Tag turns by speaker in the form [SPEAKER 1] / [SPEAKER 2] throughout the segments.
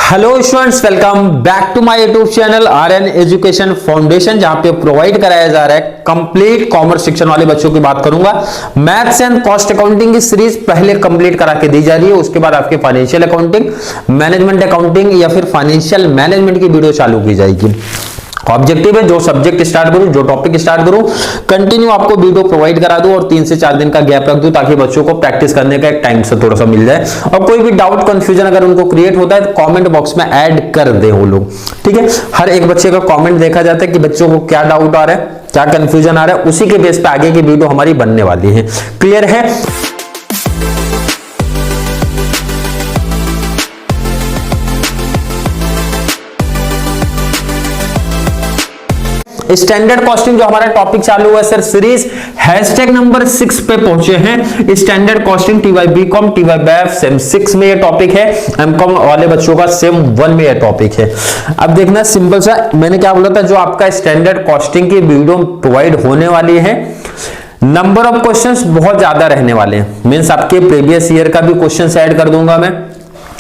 [SPEAKER 1] Hello students, welcome back to my YouTube channel RN education foundation, जहां पे provide कराया जा रहा है कंप्लीट कॉमर्स सेक्शन वाले बच्चों की बात करूंगा। मैथ्स एंड कॉस्ट अकाउंटिंग की सीरीज पहले कंप्लीट करा के दी जा रही है, उसके बाद आपके फाइनेंशियल अकाउंटिंग, मैनेजमेंट अकाउंटिंग या फिर फाइनेंशियल मैनेजमेंट की वीडियो चालू की जाएगी। ऑब्जेक्टिव है जो सब्जेक्ट स्टार्ट करूं, जो टॉपिक स्टार्ट करूं, कंटिन्यू आपको वीडियो प्रोवाइड करा दूं और 3 से 4 दिन का गैप रख दूं ताकि बच्चों को प्रैक्टिस करने का एक टाइम से थोड़ा सा मिल जाए। और कोई भी डाउट कंफ्यूजन अगर उनको क्रिएट होता है तो कमेंट बॉक्स में ऐड कर दे वो लोग, ठीक है। हर एक बच्चे का कमेंट देखा जाता है कि बच्चों को क्या डाउट आ रहा है, क्या कंफ्यूजन आ रहा है, उसी के बेस पे आगे की वीडियो हमारी बनने वाली है। क्लियर है? स्टैंडर्ड कॉस्टिंग जो हमारा टॉपिक चालू हुआ है सर, सीरीज हैशटैग नंबर 6 पे पहुंचे हैं। Standard costing TY BCom TY BAF same 6 में ये टॉपिक है, एमकॉम वाले बच्चों का सेम 1 में ये टॉपिक है। अब देखना सिंपल सा, मैंने क्या बोला था, जो आपका स्टैंडर्ड कॉस्टिंग की वीडियो प्रोवाइड होने वाली है, नंबर ऑफ क्वेश्चंस बहुत ज्यादा रहने वाले हैं। मींस आपके प्रीवियस ईयर का भी क्वेश्चंस ऐड कर दूंगा मैं,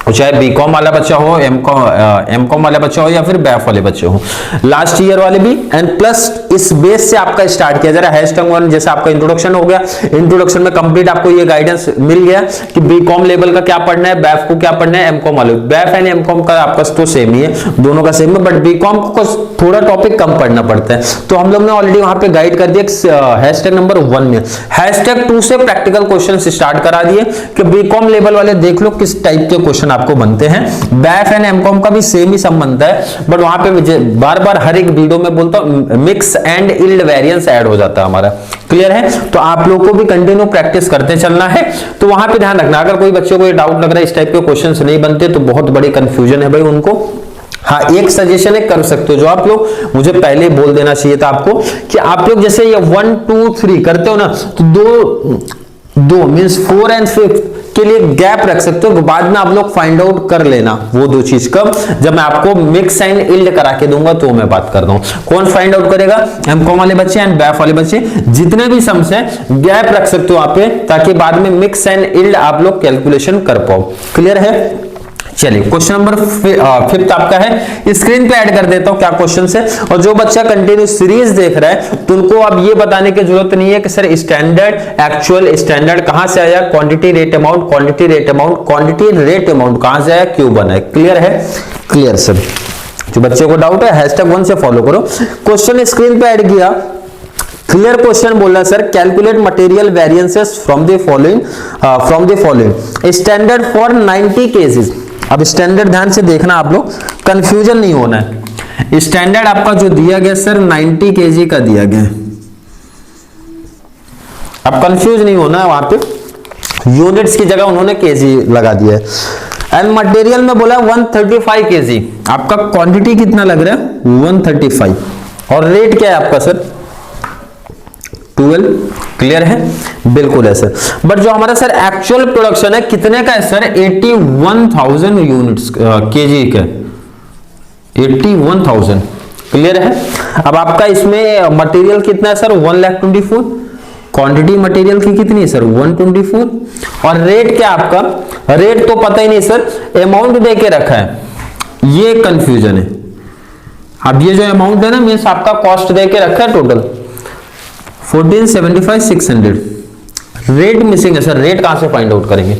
[SPEAKER 1] चाहे बीकॉम वाला बच्चा हो, एमकॉम वाला बच्चा हो या फिर बैफ वाले बच्चे हो, लास्ट ईयर वाले भी। एंड प्लस इस बेस से आपका स्टार्ट किया जा रहा है हैशटैग 1, जैसे आपका इंट्रोडक्शन हो गया, इंट्रोडक्शन में कंप्लीट आपको ये गाइडेंस मिल गया कि बीकॉम लेवल का क्या पढ़ना है, बैफ को क्या पढ़ना है, एमकॉम वाले। बैफ एंड एमकॉम का आपका तो सेम ही है, दोनों का सेम है, बट बीकॉम को थोड़ा टॉपिक कम पढ़ना पड़ता है। तो हम लोग ने ऑलरेडी वहां पे गाइड कर दिया हैशटैग नंबर 1 में। हैशटैग 2 से प्रैक्टिकल क्वेश्चन स्टार्ट करा दिए कि बीकॉम लेवल वाले देख लो किस टाइप के क्वेश्चन आपको बनते हैं। बैफ एंड एमकॉम का भी सेम ही संबंध है, बट वहां पे बार बार हर एक वीडियो में बोलता हूं mix and yield variance add हो जाता है हमारा। क्लियर है? तो आप लोगों को भी कंटिन्यू प्रैक्टिस करते चलना है। तो वहां पे ध्यान रखना, अगर कोई बच्चों को ये डाउट लग रहा है इस टाइप के क्वेश्चंस नहीं बनते तो बहुत बड़ी कंफ्यूजन है भाई उनको। हाँ, एक सजेशन है, कर सकते हो, जो आप लोग मुझे पहले बोल देना चाहिए था आपको कि आप लोग जैसे ये 1 2 3 करते हो ना, तो दो मींस 4 एंड 5 के लिए गैप रख सकते हो, बाद में आप लोग फाइंड आउट कर लेना वो 2 चीज। कब? जब मैं आपको मिक्स एंड यील्ड करा के दूंगा तो मैं बात करता हूं। कौन फाइंड आउट करेगा? एमकॉम वाले बच्चे एंड बैफ वाले बच्चे। जितने भी सम्स हैं गैप रख सकते हो आप पे, ताकि बाद में मिक्स एंड यील्ड आप लोग कैलकुलेशन कर पाओ। क्लियर है? चलिए, क्वेश्चन नंबर 5 आपका है, स्क्रीन पे ऐड कर देता हूं क्या क्वेश्चन है। और जो बच्चा कंटिन्यू सीरीज देख रहा है तो उनको अब ये बताने की जरूरत नहीं है कि सर स्टैंडर्ड एक्चुअल स्टैंडर्ड कहां से आया, quantity rate amount, quantity rate amount, quantity rate amount कहां से आया, क्यों बना है। क्लियर है? Clear sir. जो बच्चे को डाउट है हैशटैग 1 से फॉलो करो। क्वेश्चन स्क्रीन पे ऐड किया। क्लियर क्वेश्चन बोला sir, calculate material variances from the following standard for 90 cases. अब स्टैंडर्ड ध्यान से देखना आप लोग, कंफ्यूजन नहीं होना है। स्टैंडर्ड आपका जो दिया गया सर 90 केजी का दिया गया है, अब कंफ्यूज नहीं होना है, वहां पे यूनिट्स की जगह उन्होंने केजी लगा दिया है। एंड मटेरियल में बोला 135 केजी, आपका क्वांटिटी कितना लग रहा है 135, और रेट क्या है आपका सर 12। क्लियर है? बिल्कुल है सर। बट जो हमारा सर एक्चुअल प्रोडक्शन है कितने का है सर 81,000 यूनिट्स केजी का, 81,000। क्लियर है? अब आपका इसमें मटेरियल कितना है सर 1,24,000, क्वांटिटी मटेरियल की कितनी है सर 124, और रेट क्या आपका, रेट तो पता ही नहीं सर, अमाउंट दे के रखा है, ये कंफ्यूजन है। अब ये जो अमाउंट है ना मीन्स आपका कॉस्ट दे के रखा है टोटल 1475,600, रेट मिसिंग है सर। रेट कहां से फाइंड आउट करेंगे?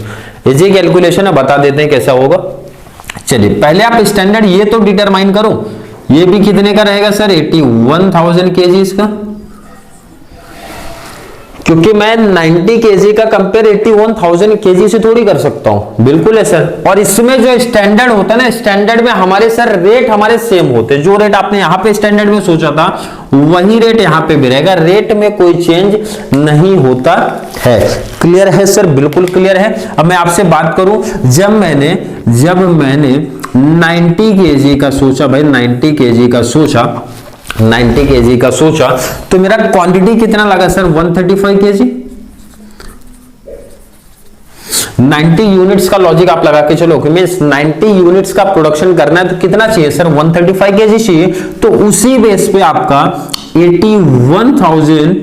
[SPEAKER 1] इजी कैलकुलेशन है, बता देते हैं कैसा होगा। चलिए, पहले आप स्टैंडर्ड ये तो डिटरमाइन करो, ये भी कितने का रहेगा सर 81,000 केजीज का, क्योंकि मैं 90 केजी का कंपेयर 81,000 केजी से थोड़ी कर सकता हूं। बिल्कुल है सर। और इसमें जो स्टैंडर्ड होता है ना, स्टैंडर्ड में हमारे सर रेट हमारे सेम होते हैं, जो रेट आपने यहां पे स्टैंडर्ड में सोचा था वही रेट यहां पे भी रहेगा, रेट में कोई चेंज नहीं होता है। क्लियर है सर? बिल्कुल क्लियर है। अब मैं आपसे बात करूं, जब मैंने 90 केजी का सोचा भाई, 90 केजी का सोचा तो मेरा क्वांटिटी कितना लगा सर 135 केजी। 90 यूनिट्स का लॉजिक आप लगा के चलो कि मींस 90 यूनिट्स का प्रोडक्शन करना है तो कितना चाहिए सर 135 केजी चाहिए। तो उसी बेस पे आपका 81,000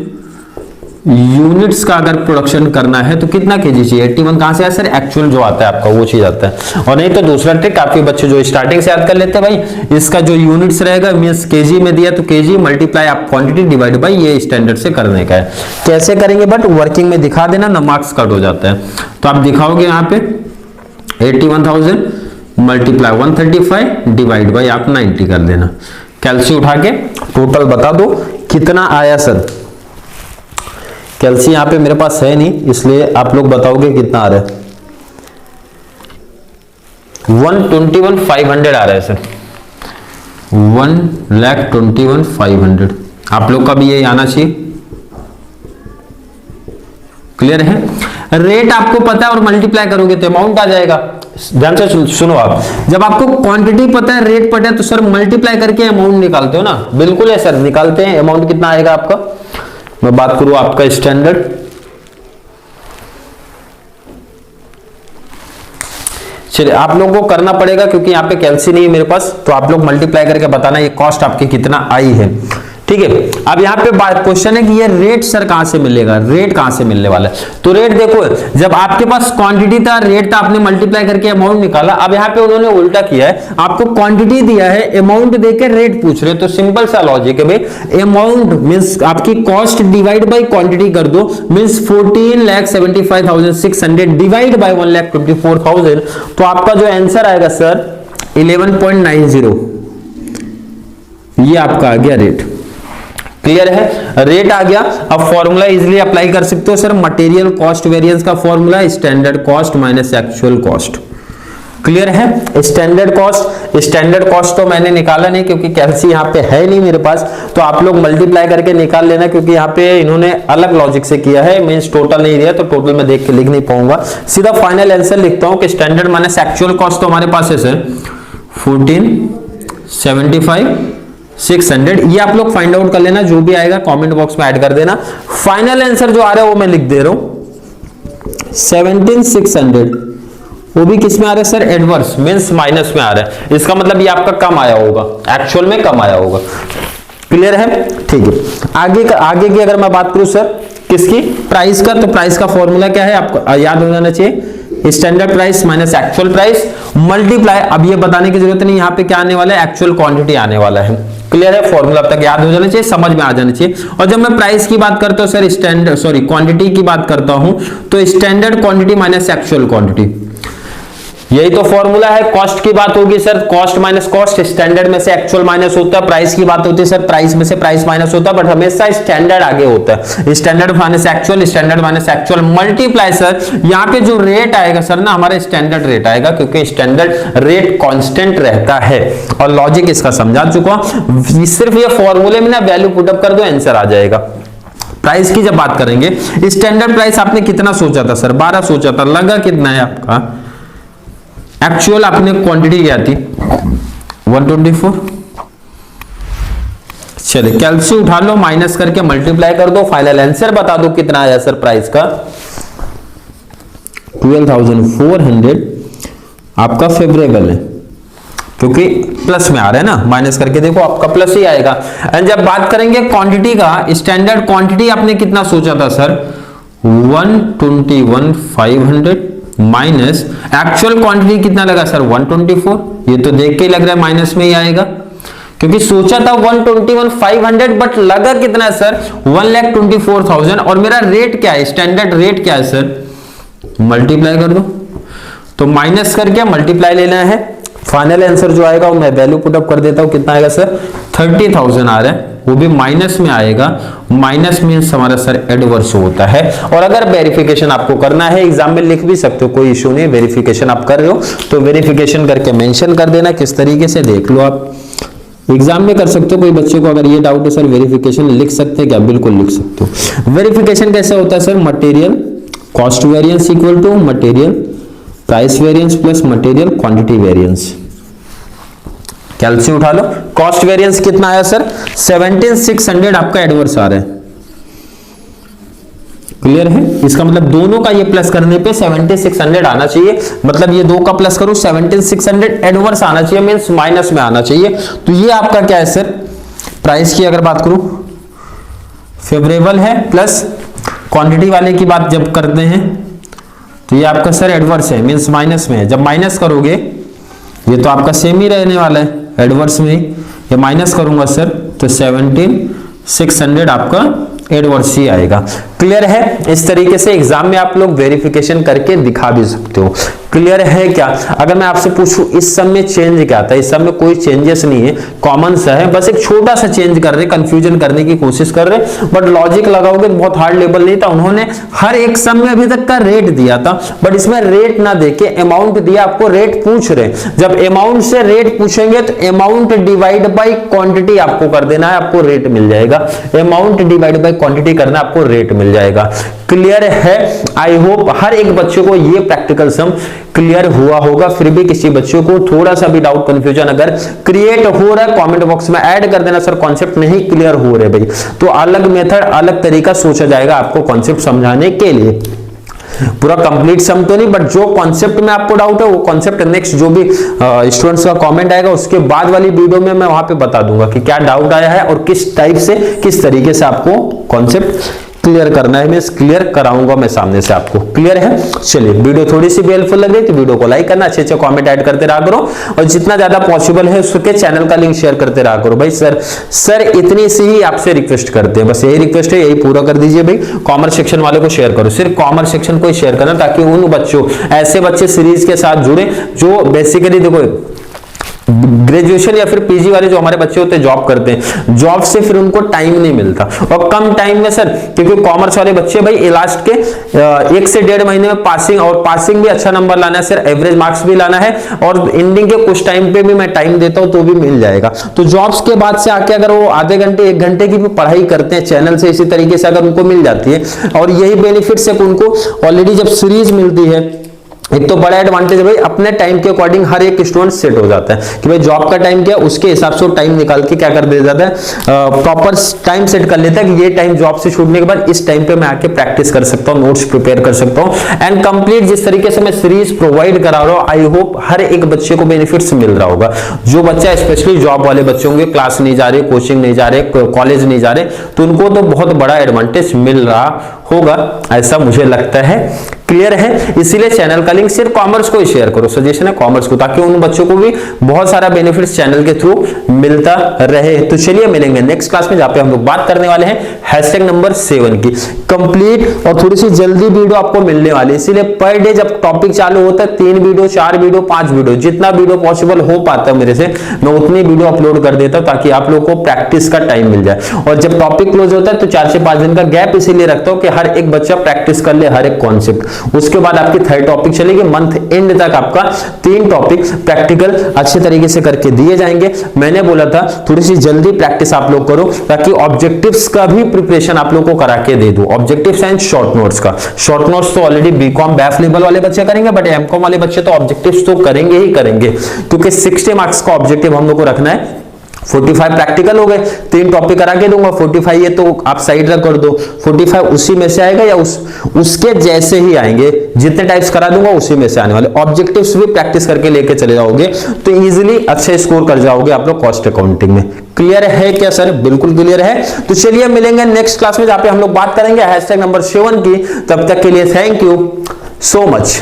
[SPEAKER 1] यूनिट्स का अगर प्रोडक्शन करना है तो कितना केजी चाहिए, 81 कहां से आया सर, एक्चुअल जो आता है आपका वो चीज आता है। और नहीं तो दूसरा ट्रिक काफी बच्चे जो स्टार्टिंग से याद कर लेते हैं भाई, इसका जो यूनिट्स रहेगा मींस केजी में दिया तो केजी मल्टीप्लाई आप क्वांटिटी डिवाइड बाय ये स्टैंडर्ड से करने का है। कैसे करेंगे बट वर्किंग में दिखा देना ना, मार्क्स कट हो जाता है। तो आप दिखाओगे यहाँ पे 81,000 मल्टीप्लाई 135 डिवाइड बाय आप 90 कर देना। कैलसी उठा के टोटल बता दो कितना आया सर। कैलसी यहां पे मेरे पास है नहीं इसलिए आप लोग बताओगे कितना आ रहा है। 121,500 आ रहा है सर, 1,21,500। आप लोग का भी ये आना चाहिए। क्लियर है। रेट आपको पता है और मल्टीप्लाई करोगे तो अमाउंट आ जाएगा। ध्यान से सुनो आप, जब आपको क्वांटिटी पता है रेट पता है तो सर मल्टीप्लाई करके अमाउंट निकालते हो ना। बिल्कुल है सर, निकालते हैं। अमाउंट कितना आएगा आपका, मैं बात करूं आपका स्टैंडर्ड, चलिए आप लोगों को करना पड़ेगा क्योंकि यहाँ पे कैलसी नहीं है मेरे पास, तो आप लोग मल्टीप्लाई करके बताना ये कॉस्ट आपकी कितना आई है। ठीक है। अब यहाँ पे क्वेश्चन है कि ये रेट सर कहां से मिलेगा, रेट कहां से मिलने वाला है। तो रेट देखो, जब आपके पास क्वांटिटी था रेट था, आपने मल्टीप्लाई करके अमाउंट निकाला। अब यहाँ पे उन्होंने उल्टा किया है, आपको क्वांटिटी दिया है अमाउंट देकर रेट पूछ रहे। तो सिंपल सा लॉजिक है भाई, अमाउंट मींस आपकी कॉस्ट डिवाइड बाय क्वांटिटी कर दो, मींस 14,75,600 डिवाइड बाय 1,24,000। तो आपका जो आंसर आएगा सर 11.90, ये आपका आ गया रेट। क्लियर है, रेट आ गया। अब फॉर्मूला इजीली अप्लाई कर सकते हो सर, मटेरियल कॉस्ट वेरिएंस का formula standard cost minus actual cost. Clear है। स्टैंडर्ड कॉस्ट तो मैंने निकाला नहीं क्योंकि कैलसी यहाँ पे है नहीं मेरे पास, तो आप लोग मल्टीप्लाई करके निकाल लेना क्योंकि यहाँ पे इन्होंने अलग लॉजिक से किया है, मींस टोटल नहीं दिया तो टोटल में देख के लिख नहीं पाऊंगा। सीधा फाइनल आंसर लिखता हूं कि स्टैंडर्ड माइनस एक्चुअल कॉस्ट तो हमारे पास है सर 14,75,600। ये आप लोग फाइंड आउट कर लेना, जो भी आएगा कमेंट बॉक्स में ऐड कर देना। फाइनल आंसर जो आ रहा है वो मैं लिख दे रहा हूं 17,600, वो भी किस में आ रहा है सर, एडवर्स मींस माइनस में आ रहा है। इसका मतलब ये आपका कम आया होगा, एक्चुअल में कम आया होगा। क्लियर है, ठीक है। आगे की अगर मैं बात करूं सर किसकी, प्राइस का, तो प्राइस का फॉर्मूला क्या है आपको याद हो जाना चाहिए, standard price minus actual price multiply, अब ये बताने की जरूरत नहीं, यहाँ पे क्या आने वाला है, एक्चुअल क्वांटिटी आने वाला है। क्लियर है, फॉर्मूला अब तक याद हो जाना चाहिए, समझ में आ जाना चाहिए। और जब मैं प्राइस की बात करता हूं सर, क्वांटिटी की बात करता हूं तो standard quantity minus actual quantity, यही तो फॉर्मूला है। कॉस्ट की बात होगी sir, cost minus cost, standard में से एक्चुअल माइनस होता है। प्राइस की बात होती है सर, प्राइस में से प्राइस माइनस होता है, बट हमेशा स्टैंडर्ड आगे होता है। Standard minus actual, standard minus actual multiply sir, यहाँ पे जो रेट आएगा सर ना, हमारा स्टैंडर्ड रेट आएगा क्योंकि स्टैंडर्ड रेट कांस्टेंट रहता है। और लॉजिक इसका समझा चुका हूं, सिर्फ ये फॉर्मूले में ना वैल्यू पुटअप कर दो, आंसर आ जाएगा। प्राइस की जब बात करेंगे, स्टैंडर्ड प्राइस आपने कितना सोचा था सर, 12 सोचा था, लगा कितना है आपका, एक्चुअल आपने क्वांटिटी क्या थी 124। चलिए कैलसी उठा लो, माइनस करके मल्टीप्लाई कर दो, फाइनल आंसर बता दो कितना आया सर प्राइस का, 12,400 आपका फेवरेबल है क्योंकि प्लस में आ रहा है ना, माइनस करके देखो आपका प्लस ही आएगा। एंड जब बात करेंगे क्वांटिटी का, स्टैंडर्ड क्वांटिटी आपने कितना सोचा था सर 121,500 माइनस एक्चुअल क्वांटिटी कितना लगा सर 124। ये तो देख के ही लग रहा है माइनस में ही आएगा क्योंकि सोचा था 121,500 बट लगा कितना है सर 1,24,000। और मेरा रेट क्या है, स्टैंडर्ड रेट क्या है सर, मल्टीप्लाई कर दो, तो माइनस करके मल्टीप्लाई लेना है। फाइनल आंसर जो आएगा वो मैं वैल्यू पुटअप कर देता हूं, कितना आएगा सर 30,000 आ रहा है, वो भी माइनस में आएगा। माइनस मींस हमारा सर एडवर्स होता है। और अगर वेरिफिकेशन आपको करना है, एग्जाम में लिख भी सकते हो, कोई इशू नहीं, वेरिफिकेशन आप कर रहे हो तो वेरिफिकेशन करके मेंशन कर देना, किस तरीके से देख लो आप एग्जाम में कर सकते हो। कोई बच्चे को अगर ये डाउट है सर वेरिफिकेशन लिख सकते हैं क्या, बिल्कुल लिख सकते हो। वेरिफिकेशन कैसे होता है sir, material cost variance equal to material price variance plus material quantity variance. कैलसी उठा लो, कॉस्ट वेरिएंस कितना आया सर 17,600 आपका एडवर्स आ रहा है। क्लियर है, इसका मतलब दोनों का ये प्लस करने पे 17,600 आना चाहिए, मतलब ये दो का प्लस करूं 17,600 एडवर्स आना चाहिए, मींस माइनस में आना चाहिए। तो ये आपका क्या है सर, प्राइस की अगर बात करूं फेवरेबल है प्लस क्वांटिटी वाले की बात जब करते हैं तो ये आपका सर एडवर्स है, मींस माइनस में है। जब माइनस करोगे ये तो आपका सेम ही रहने वाला है, एडवर्स में ही। ये माइनस करूंगा सर तो 17,600 आपका एडवर्स ही आएगा। क्लियर है? इस तरीके से एग्जाम में आप लोग वेरिफिकेशन करके दिखा भी सकते हो। क्लियर है क्या? अगर मैं आपसे पूछूं इस सब में चेंज क्या था, इस सब में कोई चेंजेस नहीं है, कॉमन सा है, बस एक छोटा सा चेंज कर रहे, कंफ्यूजन करने की कोशिश कर रहे, बट लॉजिक लगाओगे तो बहुत हार्ड लेवल नहीं था। उन्होंने हर एक सम में अभी तक का रेट दिया था, बट इसमें रेट ना देके अमाउंट दिया, आपको रेट पूछ रहे। जब अमाउंट से रेट पूछेंगे तो अमाउंट डिवाइड बाई क्वांटिटी आपको कर देना है, आपको रेट मिल जाएगा। अमाउंट डिवाइड बाई क्वांटिटी करना, आपको रेट मिल जाएगा। क्लियर है? आई होप हर एक बच्चे को ये प्रैक्टिकल सम क्लियर हुआ होगा। फिर भी किसी बच्चों को थोड़ा सा भी डाउट कंफ्यूजन अगर क्रिएट हो रहा है, कमेंट बॉक्स में ऐड कर देना, सर कॉन्सेप्ट नहीं क्लियर हो रहे भाई, तो अलग मेथड अलग तरीका सोचा जाएगा आपको कॉन्सेप्ट समझाने के लिए। पूरा कंप्लीट सम तो नहीं, बट जो कॉन्सेप्ट में आपको डाउट है वो कॉन्सेप्ट नेक्स्ट जो भी स्टूडेंट्स का कमेंट आएगा उसके बाद वाली वीडियो में मैं वहां पे बता दूंगा कि क्या डाउट आया है और किस टाइप से किस तरीके से आपको कॉन्सेप्ट क्लियर करना है। मैं क्लियर कराऊंगा मैं सामने से आपको। क्लियर है? चलिए, वीडियो थोड़ी सी भी हेल्पफुल लगे तो वीडियो को लाइक करना, अच्छे अच्छे कमेंट ऐड करते रहा करो और जितना ज्यादा पॉसिबल है उसके चैनल का लिंक शेयर करते रहा करो। भाई सर इतनी सी ही आपसे रिक्वेस्ट करते हैं, बस यही रिक्वेस्ट है, यही पूरा कर दीजिए भाई। कॉमर्स सेक्शन वाले को शेयर करो, सिर्फ कॉमर्स सेक्शन को ही शेयर करना, ताकि उन बच्चों, ऐसे बच्चे सीरीज के साथ जुड़े जो बेसिकली देखो ग्रेजुएशन या फिर पीजी वाले जो हमारे बच्चे होते हैं जॉब करते हैं, जॉब से फिर उनको टाइम नहीं मिलता और कम टाइम में सर, क्योंकि कॉमर्स वाले बच्चे भाई लास्ट के 1 से 1.5 महीने में पासिंग, और पासिंग भी अच्छा नंबर लाना है सर, एवरेज मार्क्स भी लाना है और एंडिंग के कुछ टाइम पे भी मैं टाइम देता हूं तो भी मिल जाएगा। तो जॉब्स के बाद से आके अगर वो आधे घंटे 1 घंटे की भी पढ़ाई करते हैं चैनल से, इसी तरीके से अगर उनको मिल जाती है, और यही बेनिफिट्स है उनको ऑलरेडी जब सीरीज मिलती है, एक तो बड़ा एडवांटेज है भाई, अपने टाइम के अकॉर्डिंग हर एक स्टूडेंट सेट हो जाता है कि भाई जॉब का टाइम क्या है उसके हिसाब से वो टाइम निकाल के क्या कर दे जाता है, प्रॉपर टाइम सेट कर लेता है कि ये टाइम जॉब से छूटने के बाद इस टाइम पे मैं आके प्रैक्टिस कर सकता हूँ, नोट्स प्रिपेयर कर सकता हूँ। एंड कंप्लीट जिस तरीके से मैं सीरीज प्रोवाइड करा रहा हूँ, आई होप हर एक बच्चे को बेनिफिट्स मिल रहा होगा। जो बच्चा स्पेशली जॉब वाले बच्चे होंगे, क्लास नहीं जा रहे, कोचिंग नहीं जा रहे, कॉलेज नहीं जा रहे, तो उनको तो बहुत बड़ा एडवांटेज मिल रहा होगा, ऐसा मुझे लगता है। क्लियर है? इसीलिए चैनल का लिंक सिर्फ कॉमर्स को ही शेयर करो, सजेशन है कॉमर्स को, ताकि उन बच्चों को भी बहुत सारा बेनिफिट्स चैनल के थ्रू मिलता रहे। तो चलिए मिलेंगे नेक्स्ट क्लास में, जहां पे हम लोग बात करने वाले हैं हैशटैग नंबर 7 की कंप्लीट, और थोड़ी सी जल्दी वीडियो आपको मिलने वाली है। इसीलिए पर डे जब टॉपिक चालू होता है 3 वीडियो, 4 वीडियो, 5 वीडियो, जितना वीडियो पॉसिबल हो पाता है मेरे से मैं उतनी वीडियो अपलोड कर देता हूं, ताकि आप लोगों को प्रैक्टिस का टाइम मिल जाए। और जब टॉपिक क्लोज होता है तो 4 से 5 दिन का गैप इसीलिए रखता हूं कि हर एक बच्चा प्रैक्टिस कर ले हर एक कॉन्सेप्ट। उसके बाद आपकी 3rd टॉपिक चलेगी, मंथ एंड तक आपका 3 टॉपिक प्रैक्टिकल अच्छे तरीके से करके दिए जाएंगे। मैंने बोला था थोड़ी सी जल्दी प्रैक्टिस आप लोग करो, ताकि ऑब्जेक्टिव्स का भी प्रिपरेशन आप लोग को करा के दे दूं। ऑब्जेक्टिव्स एंड शॉर्ट नोट्स का, शॉर्ट नोट्स तो ऑलरेडी बीकॉम बैफ लेवल वाले बच्चे करेंगे, बट एमकॉम वाले बच्चे तो ऑब्जेक्टिव्स तो करेंगे ही करेंगे, क्योंकि 60 मार्क्स का ऑब्जेक्टिव हम लोग को रखना है। 45 प्रैक्टिकल हो गए, 3 टॉपिक करा के दूंगा, 45 ये तो आप साइड रख कर दो, 45 उसी में से आएगा या उसके जैसे ही आएंगे, जितने टाइप्स करा दूंगा उसी में से आने वाले। ऑब्जेक्टिव्स भी प्रैक्टिस करके लेके चले जाओगे तो इजीली अच्छे स्कोर कर जाओगे आप लोग कॉस्ट अकाउंटिंग में। क्लियर है क्या सर? बिल्कुल क्लियर है। तो चलिए मिलेंगे नेक्स्ट क्लास में, जहां पे हम लोग बात करेंगे हैशटैग नंबर 7 की। तब तक के लिए थैंक यू सो मच।